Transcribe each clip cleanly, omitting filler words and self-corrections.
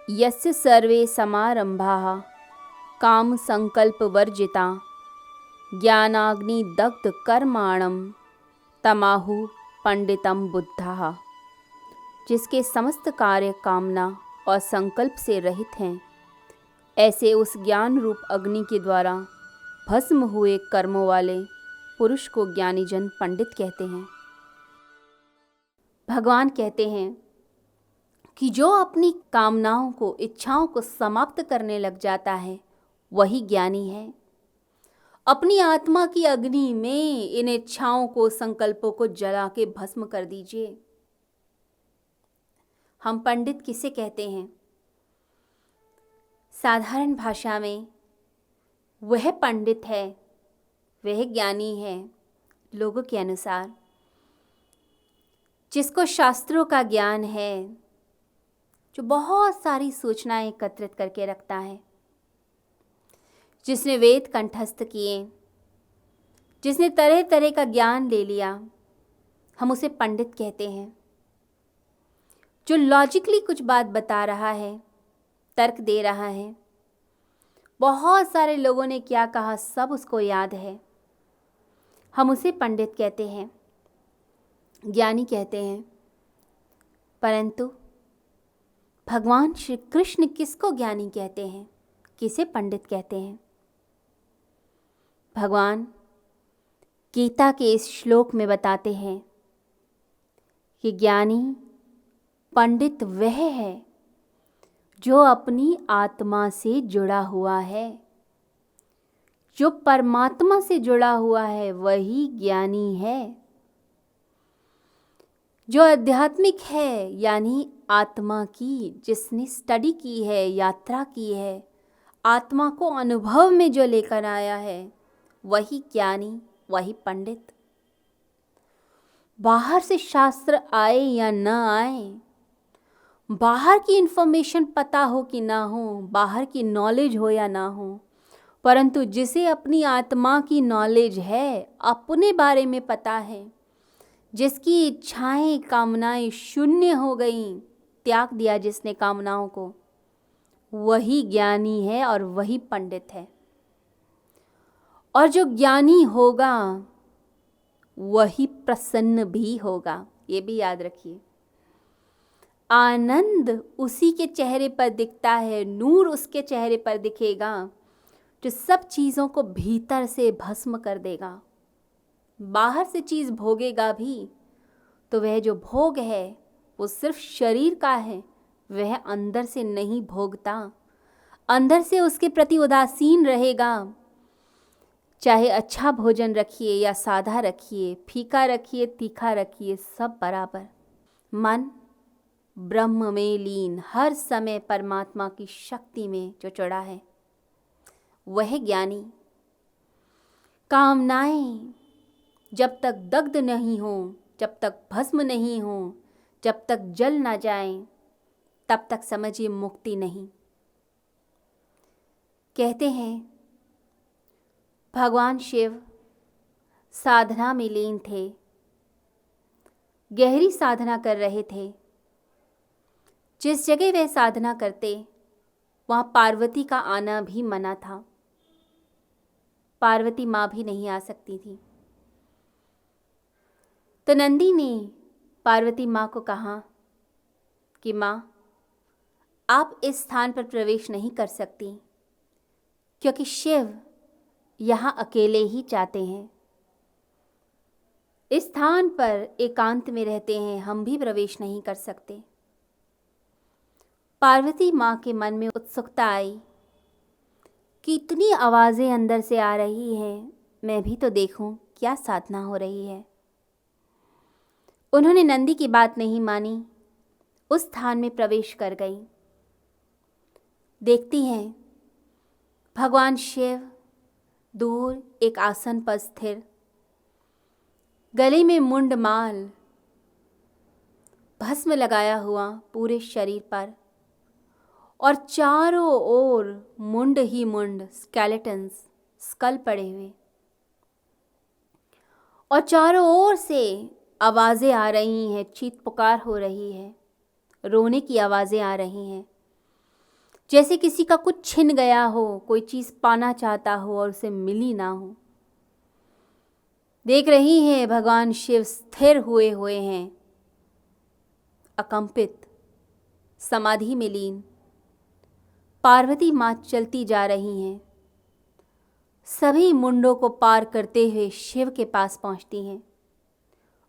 यस्य सर्वे समारंभाः काम संकल्प वर्जिता ज्ञानाग्नि दग्ध कर्माणम तमाहु पंडितम बुद्धाः। जिसके समस्त कार्य कामना और संकल्प से रहित हैं, ऐसे उस ज्ञान रूप अग्नि के द्वारा भस्म हुए कर्मों वाले पुरुष को ज्ञानी जन पंडित कहते हैं। भगवान कहते हैं कि जो अपनी कामनाओं को, इच्छाओं को समाप्त करने लग जाता है वही ज्ञानी है। अपनी आत्मा की अग्नि में इन इच्छाओं को, संकल्पों को जला के भस्म कर दीजिए। हम पंडित किसे कहते हैं? साधारण भाषा में वह पंडित है, वह ज्ञानी है लोगों के अनुसार, जिसको शास्त्रों का ज्ञान है, जो बहुत सारी सूचनाएं एकत्रित करके रखता है, जिसने वेद कंठस्थ किए, जिसने तरह तरह का ज्ञान ले लिया, हम उसे पंडित कहते हैं। जो लॉजिकली कुछ बात बता रहा है, तर्क दे रहा है, बहुत सारे लोगों ने क्या कहा सब उसको याद है, हम उसे पंडित कहते हैं, ज्ञानी कहते हैं। परंतु भगवान श्री कृष्ण किसको ज्ञानी कहते हैं, किसे पंडित कहते हैं? भगवान गीता के इस श्लोक में बताते हैं कि ज्ञानी पंडित वह है जो अपनी आत्मा से जुड़ा हुआ है। जो परमात्मा से जुड़ा हुआ है वही ज्ञानी है। जो आध्यात्मिक है, यानी आत्मा की जिसने स्टडी की है, यात्रा की है, आत्मा को अनुभव में जो लेकर आया है, वही ज्ञानी, वही पंडित। बाहर से शास्त्र आए या न आए, बाहर की इन्फॉर्मेशन पता हो कि ना हो, बाहर की नॉलेज हो या ना हो, परंतु जिसे अपनी आत्मा की नॉलेज है, अपने बारे में पता है, जिसकी इच्छाएं, कामनाएं शून्य हो गईं, त्याग दिया जिसने कामनाओं को, वही ज्ञानी है और वही पंडित है। और जो ज्ञानी होगा वही प्रसन्न भी होगा, ये भी याद रखिए। आनंद उसी के चेहरे पर दिखता है, नूर उसके चेहरे पर दिखेगा जो सब चीज़ों को भीतर से भस्म कर देगा। बाहर से चीज़ भोगेगा भी तो वह जो भोग है वो सिर्फ शरीर का है, वह अंदर से नहीं भोगता, अंदर से उसके प्रति उदासीन रहेगा। चाहे अच्छा भोजन रखिए या सादा रखिए, फीका रखिए, तीखा रखिए, सब बराबर। मन ब्रह्म में लीन, हर समय परमात्मा की शक्ति में जो चढ़ा है, वह ज्ञानी। कामनाएं जब तक दग्ध नहीं हो, जब तक भस्म नहीं हो, जब तक जल ना जाएं, तब तक समझिए मुक्ति नहीं। कहते हैं भगवान शिव साधना में लीन थे, गहरी साधना कर रहे थे। जिस जगह वह साधना करते वहाँ पार्वती का आना भी मना था। पार्वती माँ भी नहीं आ सकती थी। तो नंदी ने पार्वती माँ को कहा कि माँ, आप इस स्थान पर प्रवेश नहीं कर सकती, क्योंकि शिव यहाँ अकेले ही चाहते हैं। इस स्थान पर एकांत में रहते हैं, हम भी प्रवेश नहीं कर सकते। पार्वती माँ के मन में उत्सुकता आई कि इतनी आवाज़ें अंदर से आ रही हैं, मैं भी तो देखूं क्या साधना हो रही है। उन्होंने नंदी की बात नहीं मानी, उस स्थान में प्रवेश कर गई। देखती हैं भगवान शिव दूर एक आसन पर स्थिर, गले में मुंडमाल, भस्म लगाया हुआ पूरे शरीर पर, और चारों ओर मुंड ही मुंड, स्केलेटन्स, स्कल पड़े हुए, और चारों ओर से आवाज़ें आ रही हैं, चीख पुकार हो रही है, रोने की आवाज़ें आ रही हैं। जैसे किसी का कुछ छिन गया हो, कोई चीज़ पाना चाहता हो और उसे मिली ना हो। देख रही हैं भगवान शिव स्थिर हुए हुए हैं, अकंपित, समाधि में लीन। पार्वती माँ चलती जा रही हैं, सभी मुंडों को पार करते हुए शिव के पास पहुँचती हैं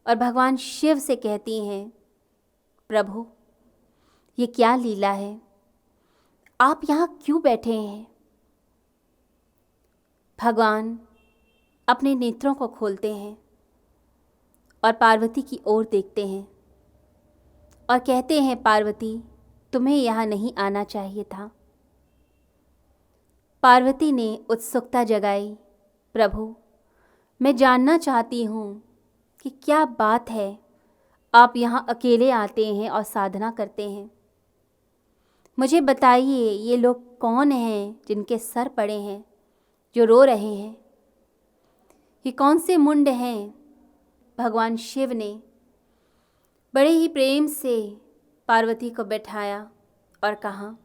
और भगवान शिव से कहती हैं, प्रभु ये क्या लीला है, आप यहाँ क्यों बैठे हैं। भगवान अपने नेत्रों को खोलते हैं और पार्वती की ओर देखते हैं और कहते हैं, पार्वती तुम्हें यहाँ नहीं आना चाहिए था। पार्वती ने उत्सुकता जगाई, प्रभु मैं जानना चाहती हूँ कि क्या बात है, आप यहाँ अकेले आते हैं और साधना करते हैं। मुझे बताइए ये लोग कौन हैं जिनके सर पड़े हैं, जो रो रहे हैं, ये कौन से मुंड हैं। भगवान शिव ने बड़े ही प्रेम से पार्वती को बैठाया और कहा,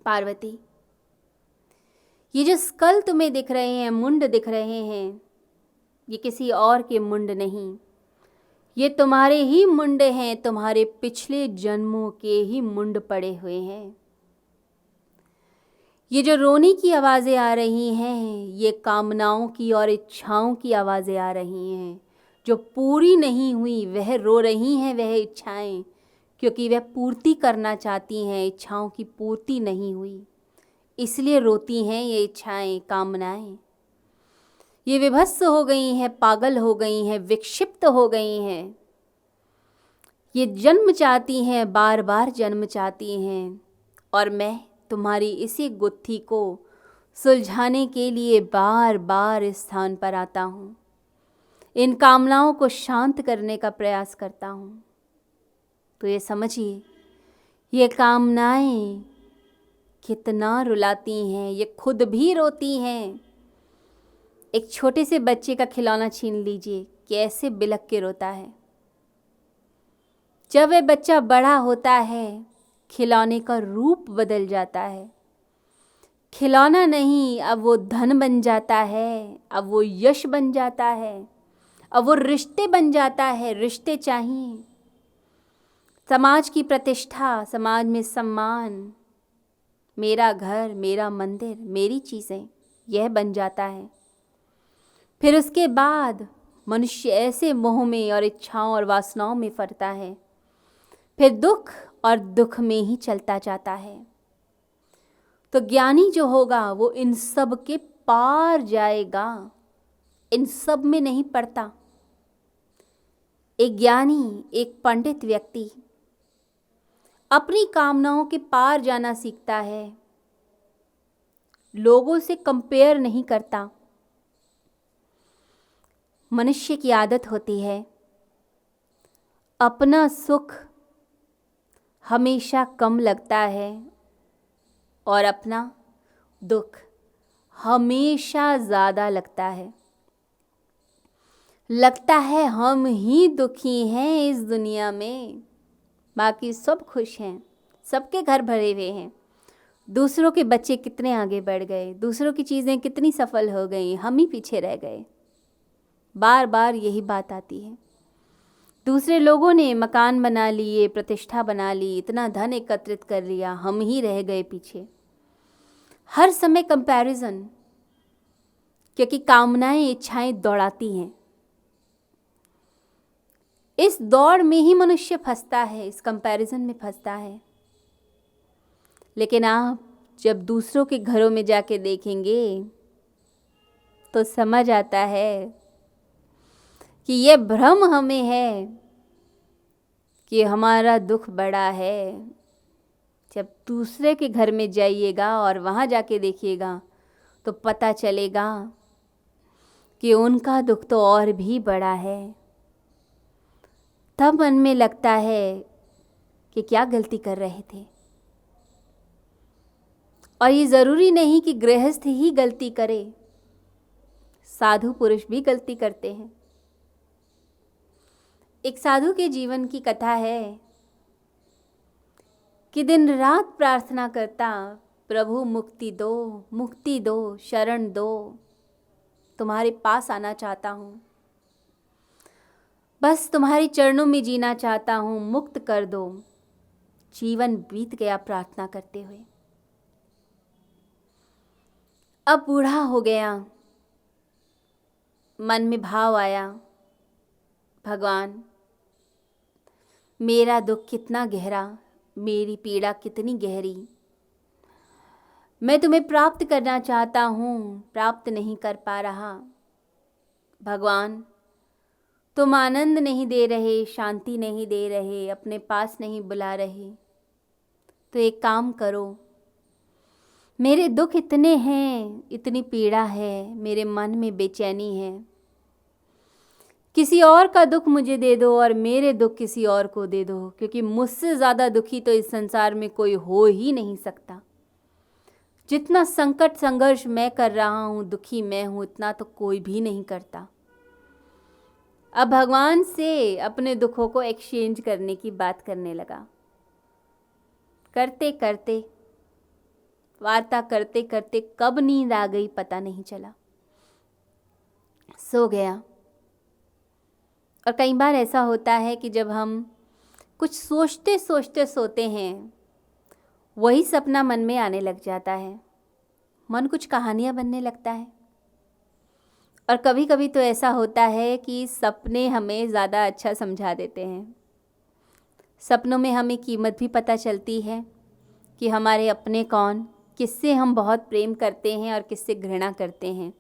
पार्वती ये जो स्कल तुम्हें दिख रहे हैं, मुंड दिख रहे हैं, ये किसी और के मुंड नहीं, ये तुम्हारे ही मुंड हैं, तुम्हारे पिछले जन्मों के ही मुंड पड़े हुए हैं। ये जो रोने की आवाज़ें आ रही हैं, ये कामनाओं की और इच्छाओं की आवाज़ें आ रही हैं। जो पूरी नहीं हुई वह रो रही हैं, वह इच्छाएं, क्योंकि वह पूर्ति करना चाहती हैं, इच्छाओं की पूर्ति नहीं हुई, इसलिए रोती हैं ये इच्छाएं, कामनाएं। ये विभत्स हो गई हैं, पागल हो गई हैं, विक्षिप्त हो गई हैं। ये जन्म चाहती हैं, बार बार जन्म चाहती हैं, और मैं तुम्हारी इसी गुत्थी को सुलझाने के लिए बार बार इस स्थान पर आता हूँ, इन कामनाओं को शांत करने का प्रयास करता हूँ। तो ये समझिए, ये कामनाएं कितना रुलाती हैं, ये खुद भी रोती हैं। एक छोटे से बच्चे का खिलौना छीन लीजिए, कैसे बिलख के रोता है। जब वह बच्चा बड़ा होता है, खिलौने का रूप बदल जाता है। खिलौना नहीं, अब वो धन बन जाता है, अब वो यश बन जाता है, अब वो रिश्ते बन जाता है। रिश्ते चाहिए, समाज की प्रतिष्ठा, समाज में सम्मान, मेरा घर, मेरा मंदिर, मेरी चीज़ें, यह बन जाता है। फिर उसके बाद मनुष्य ऐसे मोह में और इच्छाओं और वासनाओं में फंसता है, फिर दुख और दुख में ही चलता जाता है। तो ज्ञानी जो होगा वो इन सब के पार जाएगा, इन सब में नहीं पड़ता। एक ज्ञानी, एक पंडित व्यक्ति अपनी कामनाओं के पार जाना सीखता है, लोगों से कंपेयर नहीं करता। मनुष्य की आदत होती है अपना सुख हमेशा कम लगता है और अपना दुख हमेशा ज़्यादा लगता है। लगता है हम ही दुखी हैं इस दुनिया में, बाकी सब खुश हैं, सबके घर भरे हुए हैं। दूसरों के बच्चे कितने आगे बढ़ गए, दूसरों की चीज़ें कितनी सफल हो गई, हम ही पीछे रह गए। बार बार यही बात आती है। दूसरे लोगों ने मकान बना लिए, प्रतिष्ठा बना ली, इतना धन एकत्रित कर लिया, हम ही रह गए पीछे। हर समय कंपैरिजन, क्योंकि कामनाएं, इच्छाएं दौड़ाती हैं। इस दौड़ में ही मनुष्य फंसता है, इस कंपैरिजन में फंसता है। लेकिन आप जब दूसरों के घरों में जाके देखेंगे तो समझ आता है कि ये भ्रम हमें है कि हमारा दुख बड़ा है। जब दूसरे के घर में जाइएगा और वहाँ जाके देखिएगा तो पता चलेगा कि उनका दुख तो और भी बड़ा है। तब मन में लगता है कि क्या गलती कर रहे थे। और ये ज़रूरी नहीं कि गृहस्थ ही गलती करे, साधु पुरुष भी गलती करते हैं। एक साधु के जीवन की कथा है। कि दिन रात प्रार्थना करता, प्रभु मुक्ति दो, शरण दो, तुम्हारे पास आना चाहता हूँ, बस तुम्हारे चरणों में जीना चाहता हूँ, मुक्त कर दो। जीवन बीत गया प्रार्थना करते हुए। अब बूढ़ा हो गया, मन में भाव आया, भगवान मेरा दुख कितना गहरा, मेरी पीड़ा कितनी गहरी, मैं तुम्हें प्राप्त करना चाहता हूँ, प्राप्त नहीं कर पा रहा। भगवान तुम आनंद नहीं दे रहे, शांति नहीं दे रहे, अपने पास नहीं बुला रहे, तो एक काम करो, मेरे दुख इतने हैं, इतनी पीड़ा है, मेरे मन में बेचैनी है, किसी और का दुख मुझे दे दो और मेरे दुख किसी और को दे दो, क्योंकि मुझसे ज़्यादा दुखी तो इस संसार में कोई हो ही नहीं सकता। जितना संकट संघर्ष मैं कर रहा हूँ, दुखी मैं हूँ, इतना तो कोई भी नहीं करता। अब भगवान से अपने दुखों को एक्सचेंज करने की बात करने लगा। करते करते, वार्ता करते करते कब नींद आ गई पता नहीं चला, सो गया। और कई बार ऐसा होता है कि जब हम कुछ सोचते सोचते सोते हैं, वही सपना मन में आने लग जाता है, मन कुछ कहानियाँ बनने लगता है। और कभी कभी तो ऐसा होता है कि सपने हमें ज़्यादा अच्छा समझा देते हैं। सपनों में हमें कीमत भी पता चलती है कि हमारे अपने कौन, किससे हम बहुत प्रेम करते हैं और किससे घृणा करते हैं,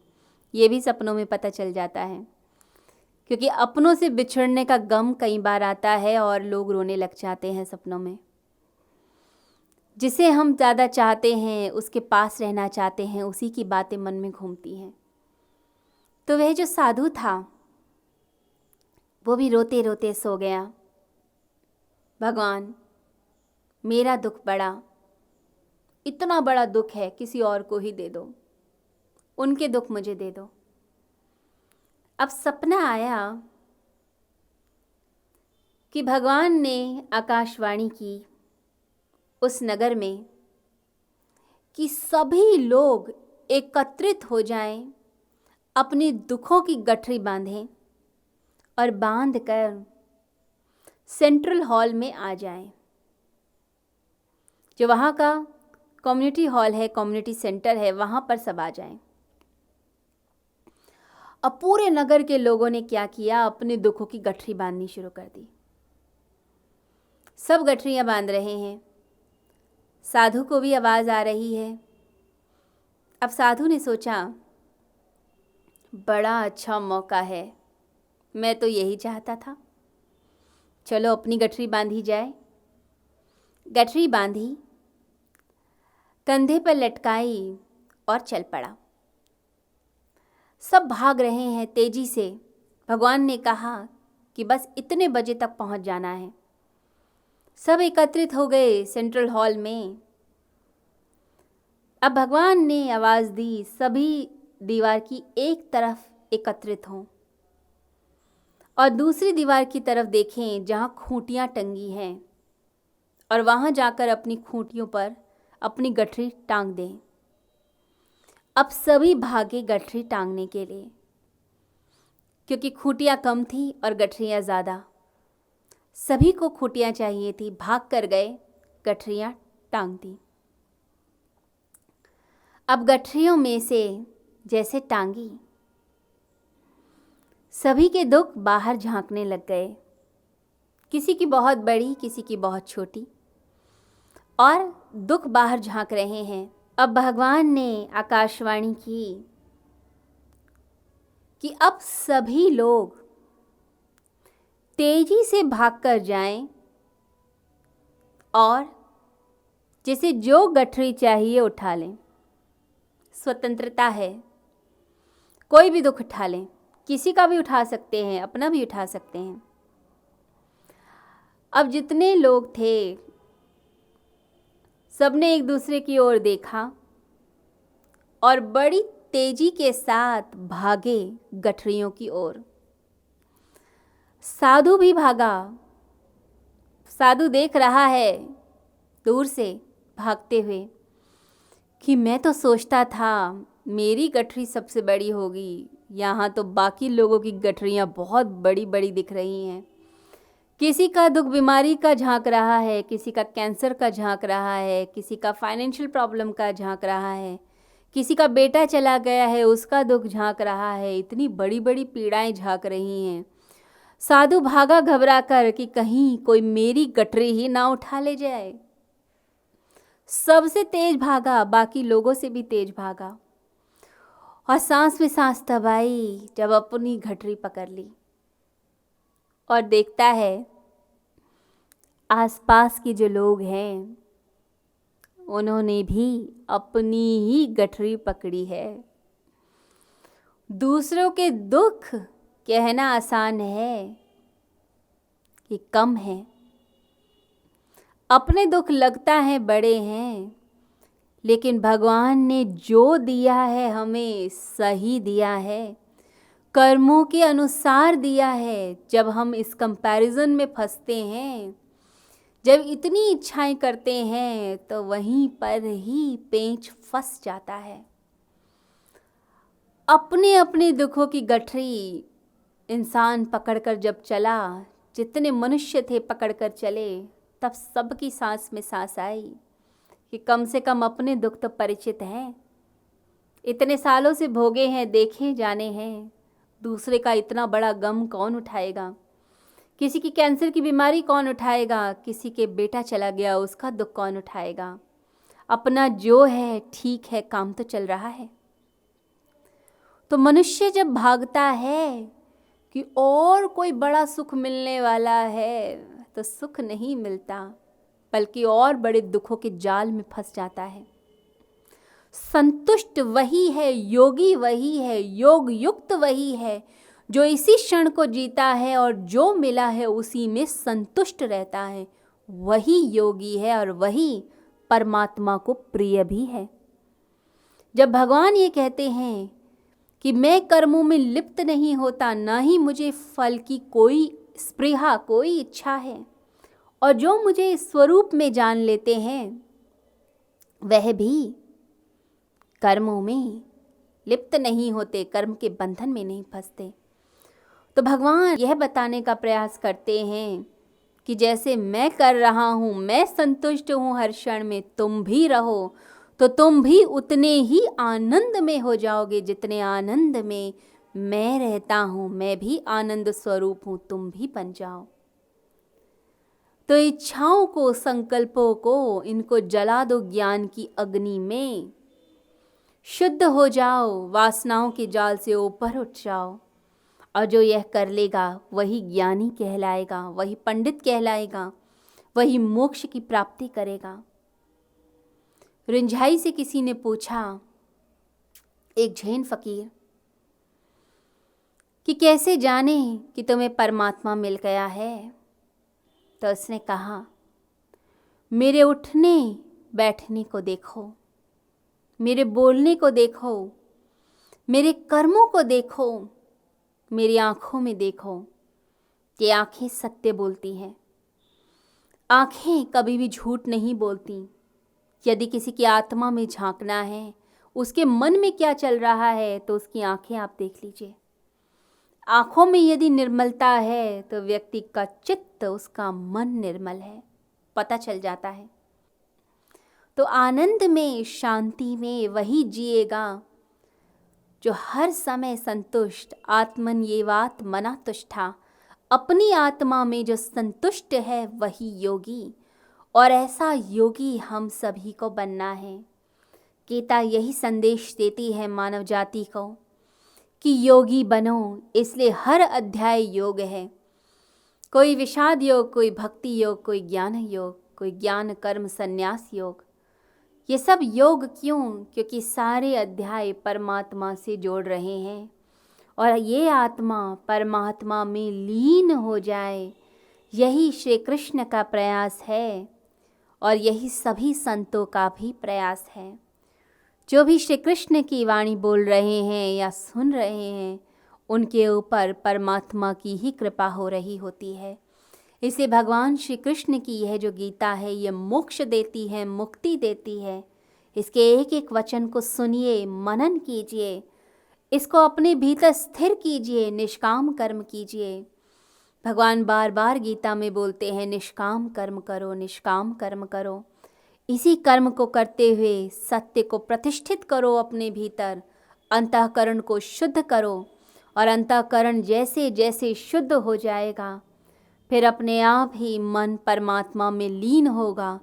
ये भी सपनों में पता चल जाता है। क्योंकि अपनों से बिछड़ने का गम कई बार आता है और लोग रोने लग जाते हैं सपनों में। जिसे हम ज़्यादा चाहते हैं, उसके पास रहना चाहते हैं, उसी की बातें मन में घूमती हैं। तो वह जो साधु था, वो भी रोते रोते सो गया। भगवान मेरा दुख बड़ा, इतना बड़ा दुख है, किसी और को ही दे दो, उनके दुख मुझे दे दो। अब सपना आया कि भगवान ने आकाशवाणी की उस नगर में कि सभी लोग एकत्रित हो जाएं, अपने दुखों की गठरी बांधें और बांधकर सेंट्रल हॉल में आ जाएं। जो वहाँ का कम्युनिटी हॉल है, कम्युनिटी सेंटर है, वहाँ पर सब आ जाएं। अब पूरे नगर के लोगों ने क्या किया, अपने दुखों की गठरी बांधनी शुरू कर दी। सब गठरियाँ बांध रहे हैं। साधु को भी आवाज़ आ रही है। अब साधु ने सोचा, बड़ा अच्छा मौका है, मैं तो यही चाहता था, चलो अपनी गठरी बांधी जाए। गठरी बांधी, कंधे पर लटकाई और चल पड़ा। सब भाग रहे हैं तेजी से। भगवान ने कहा कि बस इतने बजे तक पहुंच जाना है। सब एकत्रित हो गए सेंट्रल हॉल में। अब भगवान ने आवाज़ दी, सभी दीवार की एक तरफ एकत्रित हों और दूसरी दीवार की तरफ देखें जहाँ खूंटियाँ टंगी हैं, और वहाँ जाकर अपनी खूंटियों पर अपनी गठरी टांग दें। अब सभी भागे गठरी टांगने के लिए, क्योंकि खूंटियाँ कम थी और गठरियाँ ज़्यादा। सभी को खूंटियाँ चाहिए थी, भाग कर गए, गठरियाँ टांग दी। अब गठरियों में से जैसे टांगी, सभी के दुख बाहर झांकने लग गए। किसी की बहुत बड़ी, किसी की बहुत छोटी, और दुख बाहर झांक रहे हैं। अब भगवान ने आकाशवाणी की कि अब सभी लोग तेजी से भागकर जाएं और जिसे जो गठरी चाहिए उठा लें। स्वतंत्रता है, कोई भी दुख उठा लें, किसी का भी उठा सकते हैं, अपना भी उठा सकते हैं। अब जितने लोग थे, सबने एक दूसरे की ओर देखा और बड़ी तेजी के साथ भागे गठरियों की ओर। साधु भी भागा। साधु देख रहा है दूर से भागते हुए कि मैं तो सोचता था मेरी गठरी सबसे बड़ी होगी, यहाँ तो बाकी लोगों की गठरियाँ बहुत बड़ी बड़ी दिख रही हैं। किसी का दुख बीमारी का झांक रहा है, किसी का कैंसर का झांक रहा है, किसी का फाइनेंशियल प्रॉब्लम का झांक रहा है, किसी का बेटा चला गया है उसका दुख झांक रहा है। इतनी बड़ी बड़ी पीड़ाएं झांक रही हैं। साधु भागा घबरा कर कि कहीं कोई मेरी गठरी ही ना उठा ले जाए। सबसे तेज भागा, बाकी लोगों से भी तेज भागा और सांस में सांस दबाई जब अपनी गठरी पकड़ ली और देखता है आसपास के जो लोग हैं उन्होंने भी अपनी ही गठरी पकड़ी है। दूसरों के दुख कहना आसान है कि कम है, अपने दुख लगता है बड़े हैं, लेकिन भगवान ने जो दिया है हमें सही दिया है, कर्मों के अनुसार दिया है। जब हम इस कंपैरिजन में फंसते हैं, जब इतनी इच्छाएं करते हैं, तो वहीं पर ही पेंच फंस जाता है। अपने अपने दुखों की गठरी इंसान पकड़कर जब चला, जितने मनुष्य थे पकड़कर चले, तब सबकी सांस में सांस आई कि कम से कम अपने दुख तो परिचित हैं, इतने सालों से भोगे हैं, देखे जाने हैं। दूसरे का इतना बड़ा गम कौन उठाएगा? किसी की कैंसर की बीमारी कौन उठाएगा? किसी के बेटा चला गया उसका दुख कौन उठाएगा? अपना जो है ठीक है, काम तो चल रहा है। तो मनुष्य जब भागता है कि और कोई बड़ा सुख मिलने वाला है, तो सुख नहीं मिलता, बल्कि और बड़े दुखों के जाल में फंस जाता है। संतुष्ट वही है, योगी वही है, योग युक्त वही है जो इसी क्षण को जीता है और जो मिला है उसी में संतुष्ट रहता है। वही योगी है और वही परमात्मा को प्रिय भी है। जब भगवान ये कहते हैं कि मैं कर्मों में लिप्त नहीं होता, ना ही मुझे फल की कोई स्पृहा, कोई इच्छा है, और जो मुझे इस स्वरूप में जान लेते हैं वह भी कर्मों में लिप्त नहीं होते, कर्म के बंधन में नहीं फंसते। तो भगवान यह बताने का प्रयास करते हैं कि जैसे मैं कर रहा हूँ, मैं संतुष्ट हूँ हर क्षण में, तुम भी रहो, तो तुम भी उतने ही आनंद में हो जाओगे जितने आनंद में मैं रहता हूँ। मैं भी आनंद स्वरूप हूँ, तुम भी बन जाओ। तो इच्छाओं को, संकल्पों को, इनको जला दो ज्ञान की अग्नि में, शुद्ध हो जाओ, वासनाओं के जाल से ऊपर उठ जाओ। और जो यह कर लेगा वही ज्ञानी कहलाएगा, वही पंडित कहलाएगा, वही मोक्ष की प्राप्ति करेगा। रिंझाई से किसी ने पूछा, एक जैन फकीर, कि कैसे जाने कि तुम्हें परमात्मा मिल गया है? तो उसने कहा, मेरे उठने बैठने को देखो, मेरे बोलने को देखो, मेरे कर्मों को देखो, मेरी आँखों में देखो कि आँखें सत्य बोलती हैं। आँखें कभी भी झूठ नहीं बोलती। यदि किसी की आत्मा में झांकना है, उसके मन में क्या चल रहा है, तो उसकी आँखें आप देख लीजिए। आँखों में यदि निर्मलता है तो व्यक्ति का चित्त, उसका मन निर्मल है, पता चल जाता है। तो आनंद में, शांति में वही जिएगा जो हर समय संतुष्ट, आत्मन्येवात्मना तुष्टा, अपनी आत्मा में जो संतुष्ट है वही योगी। और ऐसा योगी हम सभी को बनना है। गीता यही संदेश देती है मानव जाति को कि योगी बनो, इसलिए हर अध्याय योग है। कोई विषाद योग, कोई भक्ति योग, कोई ज्ञान योग, कोई ज्ञान कर्म संन्यास योग। ये सब योग क्यों? क्योंकि सारे अध्याय परमात्मा से जोड़ रहे हैं और ये आत्मा परमात्मा में लीन हो जाए, यही श्री कृष्ण का प्रयास है और यही सभी संतों का भी प्रयास है। जो भी श्री कृष्ण की वाणी बोल रहे हैं या सुन रहे हैं, उनके ऊपर परमात्मा की ही कृपा हो रही होती है। इसे भगवान श्री कृष्ण की यह जो गीता है ये मोक्ष देती है, मुक्ति देती है। इसके एक एक वचन को सुनिए, मनन कीजिए, इसको अपने भीतर स्थिर कीजिए, निष्काम कर्म कीजिए। भगवान बार बार गीता में बोलते हैं निष्काम कर्म करो, निष्काम कर्म करो। इसी कर्म को करते हुए सत्य को प्रतिष्ठित करो अपने भीतर, अंतःकरण को शुद्ध करो। और अंतःकरण जैसे जैसे शुद्ध हो जाएगा फिर अपने आप ही मन परमात्मा में लीन होगा,